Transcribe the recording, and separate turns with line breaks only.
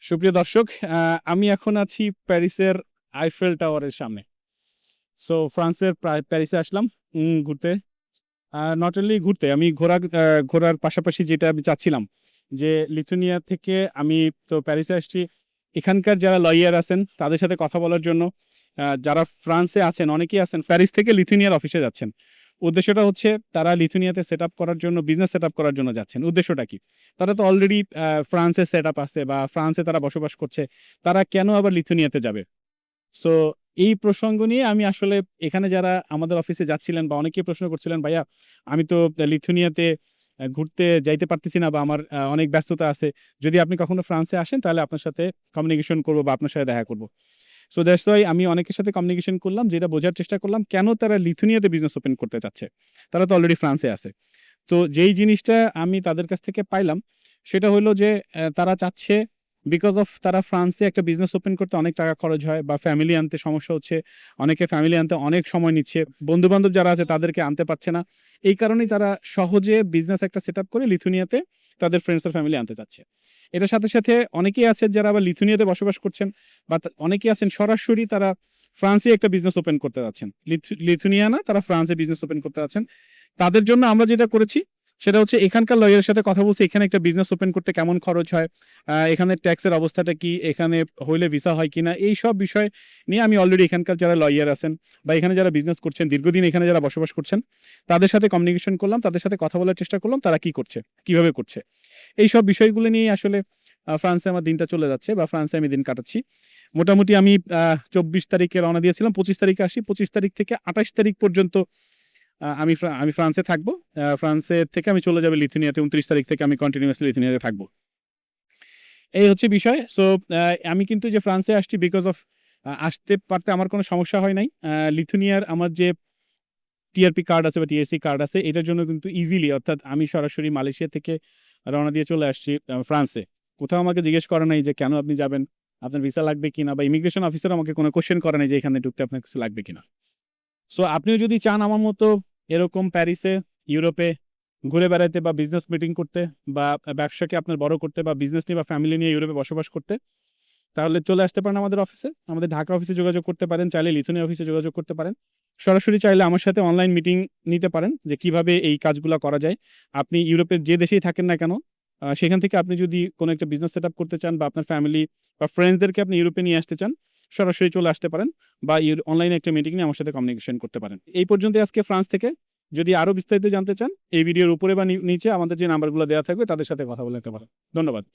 সুপ্রিয় দর্শক, আমি এখন আছি প্যারিসের আইফেল টাওয়ারের সামনে। সো ফ্রান্সের প্যারিসে আসলাম ঘুরতে। নট অনলি ঘুরতে, আমি ঘোরার পাশাপাশি যেটা আমি চাচ্ছিলাম যে লিথুনিয়া থেকে আমি তো প্যারিসে আসছি এখানকার যারা লয়ার আছেন তাদের সাথে কথা বলার জন্য। যারা ফ্রান্সে আছেন, অনেকেই আছেন প্যারিস থেকে লিথুনিয়ার অফিসে যাচ্ছেন। উদ্দেশ্যটা হচ্ছে তারা লিথুনিয়াতে সেট আপ করার জন্য, বিজনেস সেট আপ করার জন্য যাচ্ছেন। উদ্দেশ্যটা কি? তারা তো অলরেডি ফ্রান্সে সেট আপ আছে বা ফ্রান্সে তারা বসবাস করছে, তারা কেন আবার লিথুনিয়াতে যাবে? সো এই প্রসঙ্গ নিয়ে আমি আসলে এখানে যারা আমাদের অফিসে যাচ্ছিলেন বা অনেকেই প্রশ্ন করছিলেন, ভাইয়া আমি তো লিথুনিয়াতে ঘুরতে যাইতে পারতেছি না বা আমার অনেক ব্যস্ততা আছে, যদি আপনি কখনো ফ্রান্সে আসেন তাহলে আপনার সাথে কমিউনিকেশন করবো বা আপনার সাথে দেখা করবো। সো দ্যাটস ওয়াই আমি অনেকের সাথে কমিউনিকেশন করলাম, যেটা বোঝার চেষ্টা করলাম কেন তারা লিথুনিয়াতে বিজনেস ওপেন করতে চাচ্ছে। তারা তো অলরেডি ফ্রান্সে আছে। তো যেই জিনিসটা আমি তাদের কাছ থেকে পাইলাম সেটা হলো যে তারা চাচ্ছে, বিকজ অফ তারা ফ্রান্সে একটা বিজনেস ওপেন করতে অনেক টাকা খরচ হয় বা ফ্যামিলি আনতে সমস্যা হচ্ছে, অনেকে ফ্যামিলি আনতে অনেক সময় নিচ্ছে, বন্ধু বান্ধব যারা আছে তাদেরকে আনতে পারছে না। এই কারণেই তারা সহজে বিজনেস একটা সেট আপ করে লিথুনিয়াতে তাদের ফ্রেন্ডস আর ফ্যামিলি আনতে চাচ্ছে। এটার সাথে সাথে অনেকেই আছেন যারা আবার লিথুনিয়াতে বসবাস করছেন, বা অনেকেই আছেন সরাসরি তারা ফ্রান্সে একটা বিজনেস ওপেন করতে যাচ্ছেন। লিথুনিয়া না, তারা ফ্রান্সে বিজনেস ওপেন করতে যাচ্ছেন। তাদের জন্য আমরা যেটা করেছি সেটা হচ্ছে এখানকার লয়ারের সাথে কথা বলছি, এখানে একটা বিজনেস ওপেন করতে কেমন খরচ হয়, এখানে ট্যাক্সের অবস্থাটা কি, এখানে হইলে ভিসা হয় কিনা, এই সব বিষয় নিয়ে আমি অলরেডি এখানকার যারা লয়ার আছেন বা এখানে যারা বিজনেস করছেন, দীর্ঘদিন এখানে যারা বসবাস করছেন, তাদের সাথে কমিউনিকেশন করলাম, তাদের সাথে কথা বলার চেষ্টা করলাম তারা কি করছে, কিভাবে করছে। এই সব বিষয়গুলো নিয়ে আসলে ফ্রান্সে আমার দিনটা চলে যাচ্ছে বা ফ্রান্সে আমি দিন কাটাচ্ছি। মোটামুটি আমি 24 তারিখে রওনা দিয়েছিলাম, 25 তারিখে আসি, 25 তারিখ থেকে 28 তারিখ পর্যন্ত আমি ফ্রান্সে থাকবো। ফ্রান্সে থেকে আমি চলে যাবো লিথুনিয়াতে। 29 তারিখ থেকে আমি কন্টিনিউয়াসলি লিথুনিয়াতে থাকবো। এই হচ্ছে বিষয়। সো আমি কিন্তু যে ফ্রান্সে আসছি বিকজ অফ আসতে পারতে আমার কোনো সমস্যা হয় নাই। লিথুনিয়ার আমার যে টিআরপি কার্ড আছে বা টিএসসি কার্ড আছে, এটার জন্য কিন্তু ইজিলি, অর্থাৎ আমি সরাসরি মালয়েশিয়া থেকে রওনা দিয়ে চলে আসছি ফ্রান্সে। কোথাও আমাকে জিজ্ঞেস করে নাই যে কেন আপনি যাবেন, আপনার ভিসা লাগবে কিনা, বা ইমিগ্রেশন অফিসার আমাকে কোনো কোশ্চেন করে নাই যে এখানে ঢুকতে আপনার কিছু লাগবে কিনা। সো আপনিও যদি চান আমার মতো এরকম প্যারিসে, ইউরোপে ঘুরে বেড়াতে বা বিজনেস মিটিং করতে বা ব্যবসাকে আপনার বড় করতে বা বিজনেস নিয়ে বা ফ্যামিলি নিয়ে ইউরোপে বসবাস করতে, তাহলে চলে আসতে পারেন আমাদের অফিসে। আমাদের ঢাকা অফিসে যোগাযোগ করতে পারেন, চাইলে লিথুনিয়া অফিসে যোগাযোগ করতে পারেন। সরাসরি চাইলে আমার সাথে অনলাইন মিটিং নিতে পারেন যে কিভাবে এই কাজগুলো করা যায়। আপনি ইউরোপের যে দেশেই থাকেন না কেন, সেখান থেকে আপনি যদি কোনো একটা বিজনেস সেট আপ করতে চান বা আপনার ফ্যামিলি বা ফ্রেন্ডসদেরকে আপনি ইউরোপে নিয়ে আসতে চান, সরাসরি চলে আসতে পারেন বা অনলাইনে একটা মিটিং নিয়ে আমার সাথে কমিউনিকেশন করতে পারেন। এই পর্যন্ত আজকে ফ্রান্স থেকে। যদি আরও বিস্তারিত জানতে চান, এই ভিডিওর উপরে বা নিচে আমাদের যে নাম্বারগুলো দেওয়া থাকবে তাদের সাথে কথা বলে নিতে পারেন। ধন্যবাদ।